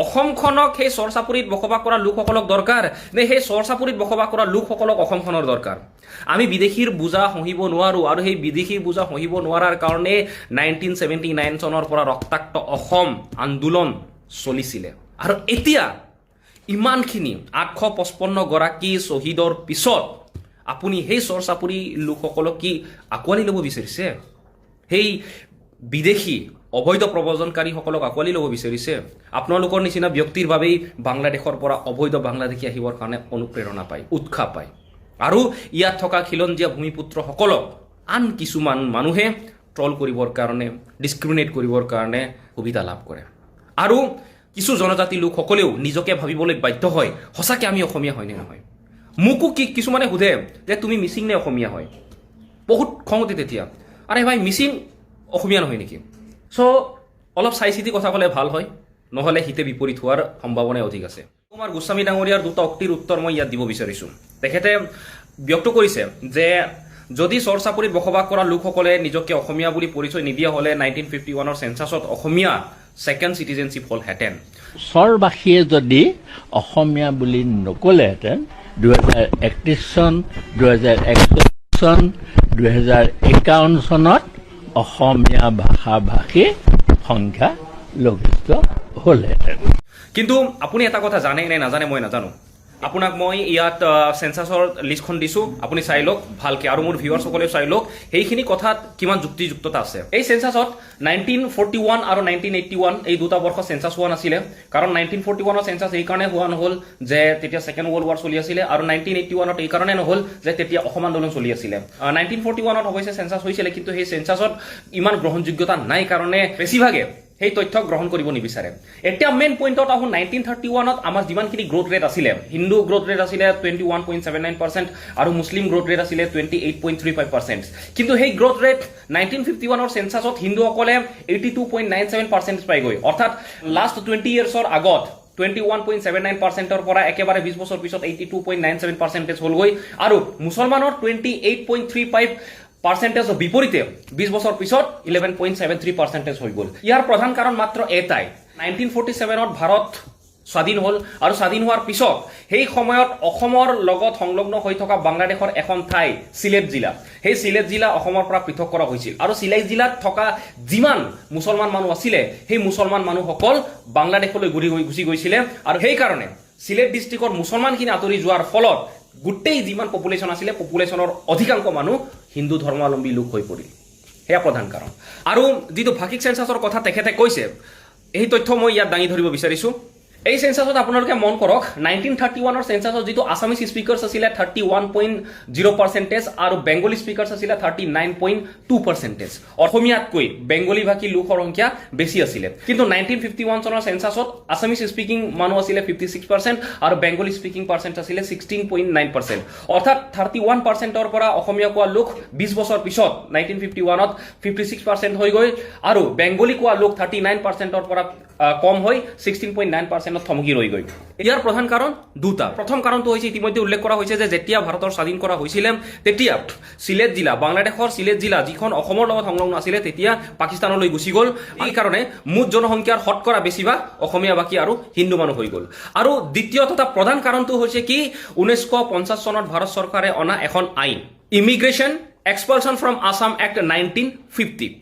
অসমখনক সেই চৰ চাপৰিত বসবাস কৰা লোকসকলক দৰকাৰ নে সেই চৰ চাপৰিত বসবাস কৰা লোকসকলক অসমখনৰ দৰকাৰ? আমি বিদেশীৰ বোজা সহিব নোৱাৰো আৰু সেই বিদেশীৰ বোজা সহিব নোৱাৰাৰ কাৰণে 1979 চনৰ পৰা ৰক্তাক্ত অসম আন্দোলন চলিছিলে। আৰু এতিয়া ইমানখিনি 855 গৰাকী শ্বহীদৰ পিছত আপুনি সেই চৰ চাপৰি লোকসকলক কি আঁকোৱালি ল'ব বিচাৰিছে? সেই বিদেশী অবৈধ প্ৰব্ৰজনকাৰীসকলক আঁকোৱালি ল'ব বিচাৰিছে? আপোনালোকৰ নিচিনা ব্যক্তিৰ বাবেই বাংলাদেশৰ পৰা অবৈধ বাংলাদেশী আহিবৰ কাৰণে অনুপ্ৰেৰণা পায়, উৎসাহ পায়। আৰু ইয়াত থকা খিলঞ্জীয়া ভূমিপুত্ৰসকলক আন কিছুমান মানুহে ট্ৰল কৰিবৰ কাৰণে, ডিছক্ৰিমিনেট কৰিবৰ কাৰণে সুবিধা লাভ কৰে। আৰু কিছু জনজাতি লোকসকলেও নিজকে ভাবিবলৈ বাধ্য হয় সঁচাকৈ আমি অসমীয়া হয় নে নহয়। মোকো কিছুমানে সোধে যে তুমি মিচিং নে অসমীয়া হয়? বহুত খং উঠে তেতিয়া, আৰে ভাই মিচিং অসমীয়া নহয় নেকি? চ' অলপ চাই চিতি কথা ক'লে ভাল হয়, নহ'লে হিতে বিপৰীত হোৱাৰ সম্ভাৱনাই অধিক আছে। কুমাৰ গোস্বামী ডাঙৰীয়াৰ দুটা উক্তিৰ উত্তৰ মই ইয়াত দিব বিচাৰিছোঁ। তেখেতে ব্যক্ত কৰিছে যে যদি চৰ চাপৰিত বসবাস কৰা লোকসকলে নিজকে অসমীয়া বুলি পৰিচয় নিদিয়া হ'লে 1951 চেঞ্চাছত অসমীয়া ছেকেণ্ড চিটিজেনশ্বিপ হ'লহেঁতেন। চৰবাসীয়ে যদি অসমীয়া বুলি নক'লেহেঁতেন 2031 চন, 2041 চন, 2051 চনত অসমীয়া ভাষা ভাষী সংখ্যা লঘিষ্ঠ হ'লহেঁতেন। কিন্তু আপুনি এটা কথা জানে নে নাজানে মই নাজানো। আপোনাক মই ইয়াত চেঞ্চাছৰ লিষ্টখন দিছোঁ, আপুনি চাই লওক ভালকৈ, আৰু মোৰ ভিউৱাৰ্ছসকলেও চাই লওক সেইখিনি কথাত কিমান যুক্তিযুক্ততা আছে। এই চেঞ্চাছত 1941 আৰু 1981 এই দুটা বৰ্ষ চেঞ্চাছ হোৱা নাছিলে, কাৰণ 1941ৰ চেঞ্চাছ এইকাৰণে হোৱা নহ'ল যে তেতিয়া ছেকেণ্ড ৱৰ্ল্ড ৱাৰ চলি আছিলে, আৰু 1981ত এইকাৰণে নহ'ল যে তেতিয়া অসম আন্দোলন চলি আছিলে। 1941ত অৱশ্যে চেঞ্চাছ হৈছিলে, কিন্তু সেই চেঞ্চাছত ইমান গ্ৰহণযোগ্যতা নাই কাৰণে বেছিভাগে সেই তথ্য গ্ৰহণ কৰিব নিবিচাৰে। এতিয়া মেইন পইণ্টত আহোঁ, 1931ত আমাৰ যিমানখিনি গ্ৰ'থ ৰেট আছিলে, হিন্দু গ্ৰ'থ ৰেট আছিলে 21.79% আৰু মুছলিম গ্ৰ'থ ৰেট আছিলে 28.35%। কিন্তু সেই গ্ৰ'থ ৰেট 1951ৰ চেঞ্চাছত হিন্দুসকলে 82.97% পাই গৈ, অৰ্থাৎ লাষ্ট 20 ইয়াৰ্ছৰ আগত 21.79%ৰ পৰা একেবাৰে 20 বছৰ পিছত 82.97% হ'লগৈ, আৰু মুছলমানৰ 28.35%ৰ বিপৰীতে 20 বছৰ পিছত 11.73% হৈ গ'ল। ইয়াৰ প্ৰধান কাৰণ মাত্ৰ এটাই, 1947ত ভাৰত স্বাধীন হ'ল, আৰু স্বাধীন হোৱাৰ পিছত সেই সময়ত অসমৰ লগত সংলগ্ন হৈ থকা বাংলাদেশৰ এখন ঠাই চিলেট জিলা, সেই চিলেট জিলা অসমৰ পৰা পৃথক কৰা হৈছিল, আৰু চিলেট জিলাত থকা যিমান মুছলমান মানুহ আছিলে সেই মুছলমান মানুহসকল বাংলাদেশলৈ গুচি গৈছিলে, আৰু সেইকাৰণে চিলেট ডিষ্ট্ৰিক্টৰ মুছলমানখিনি আঁতৰি যোৱাৰ ফলত গোটেই যিমান পপুলেশ্যন আছিলে পপুলেশ্যনৰ অধিকাংশ মানুহ হিন্দু ধৰ্মাৱলম্বী লোক হৈ পৰিল। সেয়া প্ৰধান কাৰণ। আৰু যিটো ভাষিক চেঞ্চাছৰ কথা তেখেতে কৈছে, এই তথ্য মই ইয়াত দাঙি ধৰিব বিচাৰিছোঁ। এই চেঞ্চাছত আপোনালোকে মন কৰক, 1931ৰ চেঞ্চাছত যিটো আছামিজ স্পিকাৰ্ছ আছিলে 31.0% আৰু বেংগলী স্পিকাৰ্ছ আছিলে 39.2%। অসমীয়াতকৈ বেংগলী ভাষী লোকৰ সংখ্যা বেছি আছিলে। কিন্তু 1951 চনৰ চেঞ্চাছত আছামিজ স্পিকিং মানুহ আছিলে 56% আৰু বেংগলী স্পিকিং পাৰ্চেণ্ট আছিলে 16.9%। অৰ্থাৎ 31%ৰ পৰা অসমীয়া কোৱা লোক 20 বছৰ পিছত 1951ত 56% হৈ গৈ, আৰু বেংগলী কোৱা লোক 39%ৰ পৰা কম হৈ 16.9% থমকি ৰৈ গৈ। ইয়াৰ প্ৰধান কাৰণ দুটা। প্ৰথম কাৰণটো হৈছে ইতিমধ্যে উল্লেখ কৰা হৈছে যে যেতিয়া ভাৰতৰ স্বাধীন কৰা হৈছিলে তেতিয়া চিলেট জিলা, বাংলাদেশৰ চিলেট জিলা যিখন অসমৰ লগত সংলগ্ন আছিলে, তেতিয়া পাকিস্তানলৈ গুচি গ'ল। এই কাৰণে মুঠ জনসংখ্যাৰ শতকৰা বেছিভাগ অসমীয়া ভাষী আৰু হিন্দু মানুহ হৈ গ'ল। আৰু দ্বিতীয় তথা প্ৰধান কাৰণটো হৈছে কি, 1950 চনত ভাৰত চৰকাৰে অনা এখন আইন, ইমিগ্ৰেশ্যন এক্সপালছন ফ্ৰম আছাম এক্ট 1950।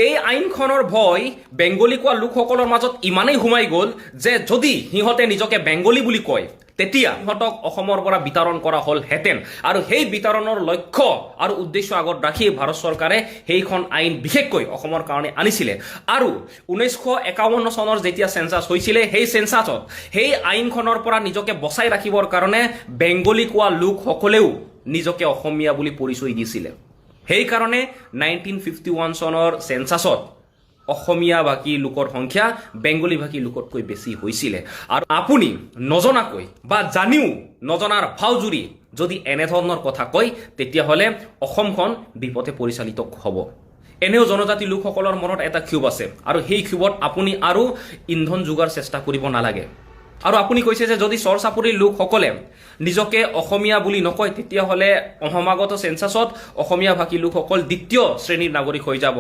এই আইনখনৰ ভয় বেংগলী কোৱা লোকসকলৰ মাজত ইমানেই সোমাই গ'ল যে যদি সিহঁতে নিজকে বেংগলী বুলি কয় তেতিয়া সিহঁতক অসমৰ পৰা বিতৰণ কৰা হ'লহেঁতেন, আৰু সেই বিতৰণৰ লক্ষ্য আৰু উদ্দেশ্য আগত ৰাখি ভাৰত চৰকাৰে সেইখন আইন বিশেষকৈ অসমৰ কাৰণে আনিছিলে। আৰু 1951 চনৰ যেতিয়া চেঞ্চাছ হৈছিলে, সেই চেঞ্চাছত সেই আইনখনৰ পৰা নিজকে বচাই ৰাখিবৰ কাৰণে বেংগলী কোৱা লোকসকলেও নিজকে অসমীয়া বুলি পৰিচয় দিছিলে। সেইকাৰণে 1951 চনৰ চেঞ্চাছত অসমীয়া ভাষী লোকৰ সংখ্যা বেংগলী ভাষী লোকতকৈ বেছি হৈছিলে। আৰু আপুনি নজনাকৈ বা জানিও নজনাৰ ভাও জুৰি যদি এনেধৰণৰ কথা কয় তেতিয়াহ'লে অসমখন বিপথে পৰিচালিত হ'ব। এনেও জনজাতি লোকসকলৰ মনত এটা ক্ষোভ আছে, আৰু সেই ক্ষোভত আপুনি আৰু ইন্ধন যোগাৰ চেষ্টা কৰিব নালাগে। আৰু আপুনি কৈছে যে যদি চৰ চাপৰিৰ লোকসকলে নিজকে অসমীয়া বুলি নকয় তেতিয়াহ'লে সমাগত চেঞ্চাছত অসমীয়া ভাষী লোকসকল দ্বিতীয় শ্ৰেণীৰ নাগৰিক হৈ যাব।